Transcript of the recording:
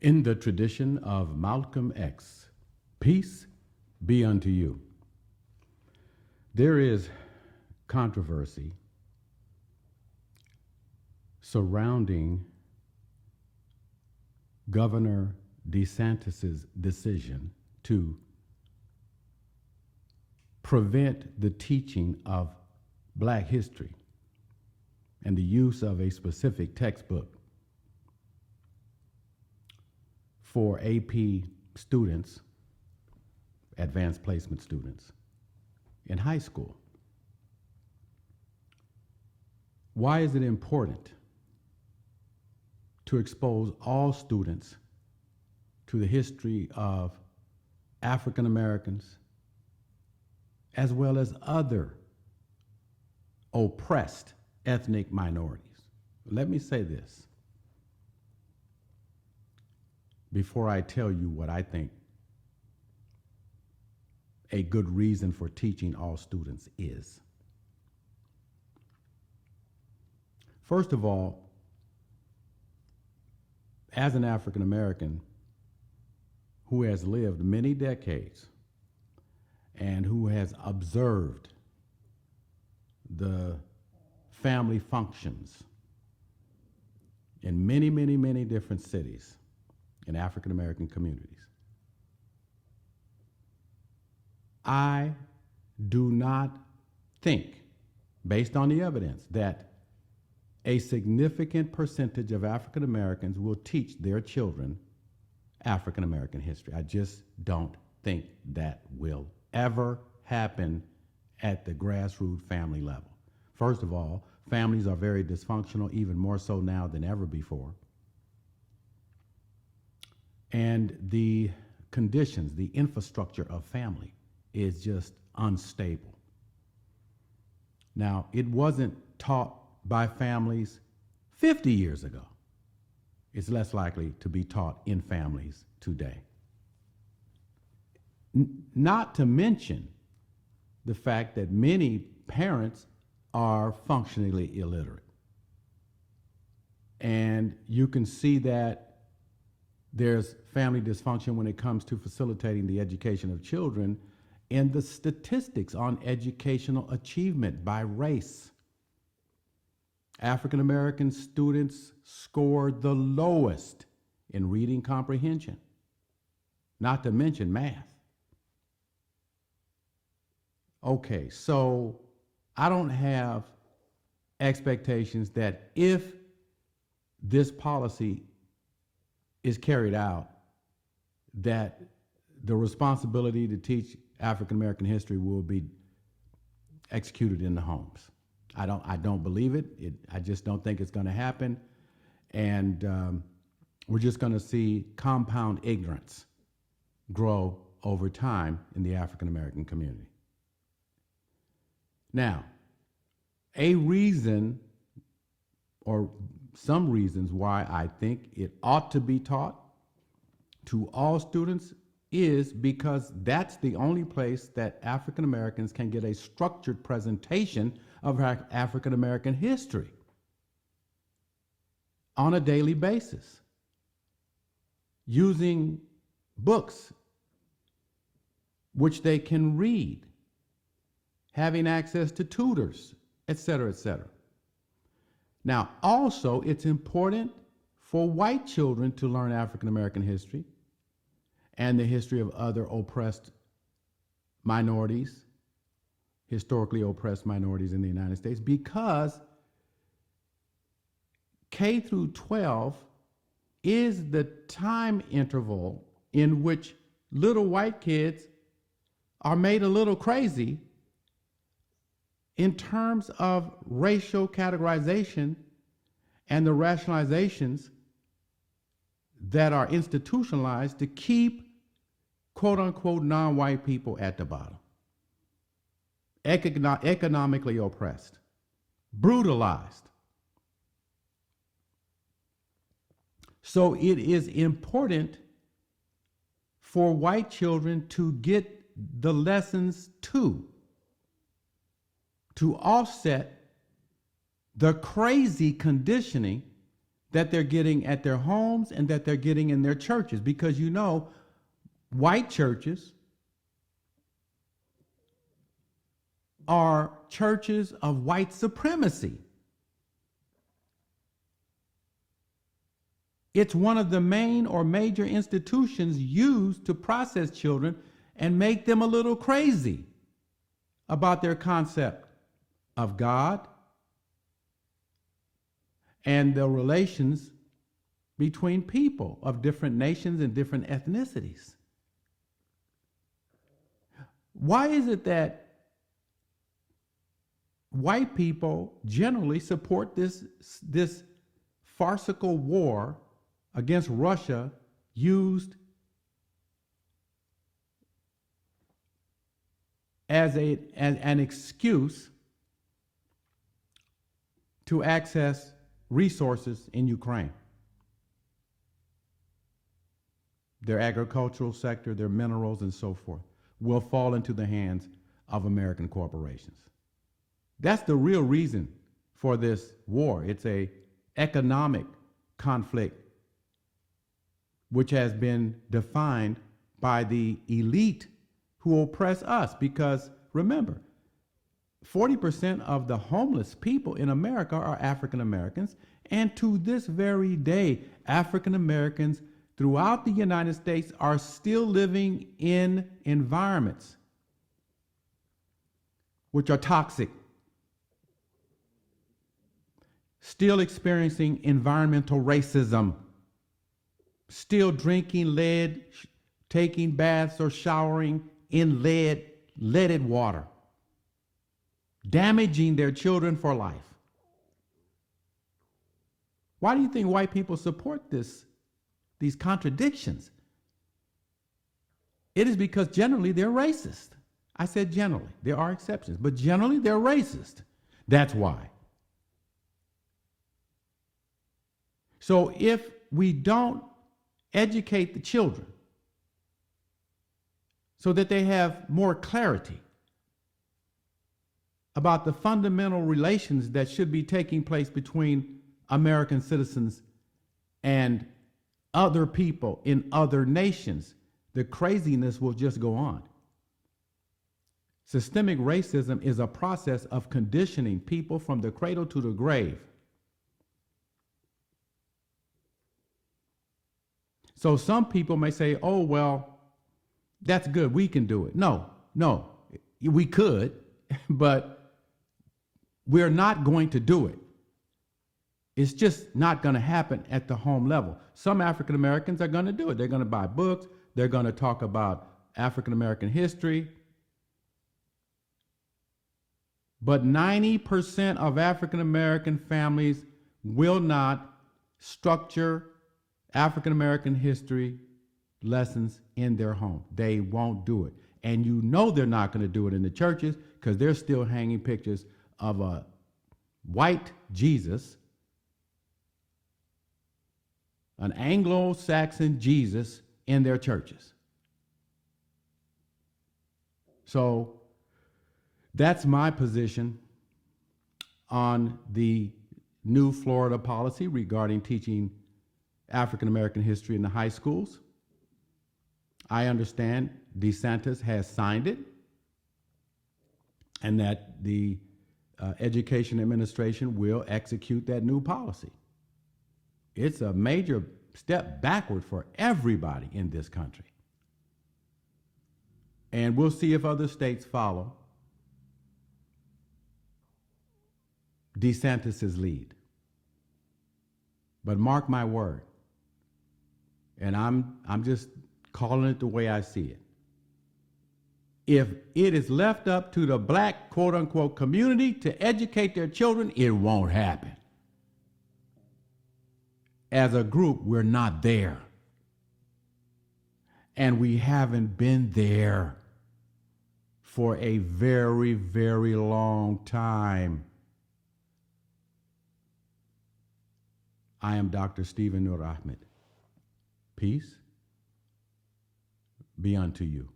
In the tradition of Malcolm X, peace be unto you. There is controversy surrounding Governor De-Santis' decision to prevent the teaching of Black history and the use of a specific textbook for AP students, advanced placement students, in high school. Why is it important to expose all students to the history of African Americans as well as other oppressed ethnic minorities? Let me say this before I tell you what I think a good reason for teaching all students is. First of all, as an African American who has lived many decades and who has observed the family functions in many, many, many different cities in African American communities, I do not think, based on the evidence, that a significant percentage of African Americans will teach their children African American history. I just don't think that will ever happen at the grassroots family level. First of all, families are very dysfunctional, even more so now than ever before. And the conditions, the infrastructure of family is just unstable. Now, it wasn't taught by families 50 years ago. It's less likely to be taught in families today. Not to mention the fact that many parents are functionally illiterate. And you can see that there's family dysfunction when it comes to facilitating the education of children in the statistics on educational achievement by race. African American students scored the lowest in reading comprehension, not to mention math. Okay, so I don't have expectations that if this policy is carried out, that the responsibility to teach African American history will be executed in the homes. I don't believe it. I just don't think it's going to happen. And we're just going to see compound ignorance grow over time in the African American community. Now, a reason, or some reasons why I think it ought to be taught to all students is because that's the only place that African Americans can get a structured presentation of African American history on a daily basis, using books which they can read, having access to tutors, et cetera, et cetera. Now, also, it's important for white children to learn African American history and the history of other oppressed minorities, historically oppressed minorities in the United States, because K through 12 is the time interval in which little white kids are made a little crazy in terms of racial categorization and the rationalizations that are institutionalized to keep quote unquote non-white people at the bottom, economically oppressed, brutalized. So it is important for white children to get the lessons to offset the crazy conditioning that they're getting at their homes and that they're getting in their churches. Because white churches are churches of white supremacy. It's one of the main or major institutions used to process children and make them a little crazy about their concept of God and the relations between people of different nations and different ethnicities. Why is it that white people generally support this farcical war against Russia used as an excuse to access resources in Ukraine? Their agricultural sector, their minerals, and so forth will fall into the hands of American corporations. That's the real reason for this war. It's an economic conflict which has been defined by the elite who oppress us. Because remember, 40% of the homeless people in America are African Americans, and to this very day, African Americans throughout the United States are still living in environments which are toxic, still experiencing environmental racism, still drinking lead, taking baths or showering in leaded water, damaging their children for life. Why do you think white people support these contradictions? It is because generally they're racist. I said generally, there are exceptions, but generally they're racist. That's why. So if we don't educate the children so that they have more clarity about the fundamental relations that should be taking place between American citizens and other people in other nations, the craziness will just go on. Systemic racism is a process of conditioning people from the cradle to the grave. So some people may say, oh, well, that's good, we can do it. No, we could, but we're not going to do it. It's just not going to happen at the home level. Some African Americans are going to do it. They're going to buy books. They're going to talk about African American history. But 90% of African American families will not structure African American history lessons in their home. They won't do it. And you know they're not going to do it in the churches because they're still hanging pictures of a white Jesus, an Anglo-Saxon Jesus in their churches. So that's my position on the new Florida policy regarding teaching African American history in the high schools. I understand De-Santis has signed it and that the Education Administration will execute that new policy. It's a major step backward for everybody in this country. And we'll see if other states follow De-Santis' lead. But mark my word, and I'm just calling it the way I see it. If it is left up to the black quote-unquote community to educate their children, it won't happen. As a group, we're not there. And we haven't been there for a very, very long time. I am Dr. Stephen Nur Ahmed. Peace be unto you.